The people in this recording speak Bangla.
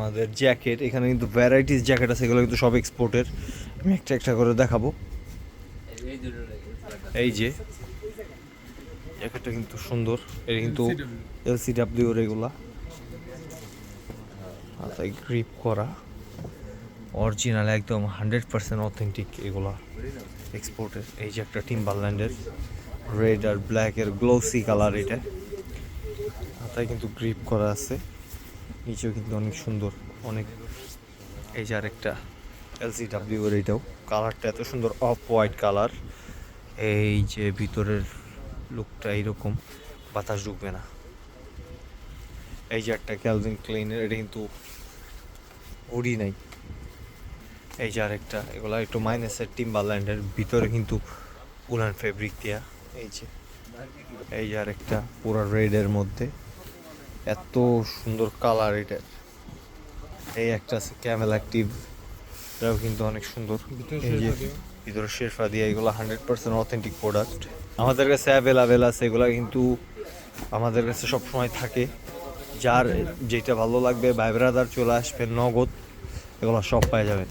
আমাদের জ্যাকেট, এখানে কিন্তু ভ্যারাইটিস জ্যাকেট আছে, এগুলো কিন্তু সব এক্সপোর্টের। আমি একটা একটা করে দেখাবো। এই যে জ্যাকেটটা কিন্তু সুন্দর, এটা কিন্তু LCW এগুলা, মাথায় গ্রিপ করা, অরিজিনাল একদম 100% অথেন্টিক এগুলা এক্সপোর্টের। এই যে একটা টিম্বারল্যান্ডের রেড আর ব্ল্যাকের গ্লোসি কালার, এটা মাথায় কিন্তু গ্রিপ করা আছে, নিচেও কিন্তু অনেক সুন্দর অনেক। এই যে আরেকটা LCW এর, এটাও কালারটা এত সুন্দর, অফ হোয়াইট কালার। এই যে ভিতরের লুকটা এইরকম, বাতাস ঢুকবে না। এই যে একটা ক্যালভিন ক্লেইনের, এটা কিন্তু উড়ি নাই। এই যে আরেকটা, এগুলা একটু মাইনাসের টিম্বারল্যান্ডের, ভিতরে কিন্তু উলান ফেব্রিক দেয়া। এই যে আরেকটা পুরো রেডের মধ্যে, এত সুন্দর কালার এটার। এই একটা আছে ক্যামেল অ্যাক্টিভ, এটাও কিন্তু অনেক সুন্দর। এই যে ভিতরে শেরফা দিয়ে, এগুলো 100% অথেন্টিক প্রোডাক্ট আমাদের কাছে অ্যাভেলেবেল আছে। এগুলো কিন্তু আমাদের কাছে সব সময় থাকে। যার যেটা ভালো লাগবে ভাই ব্রাদার চলে আসবেন, নগদ এগুলো সব পাওয়া যাবে।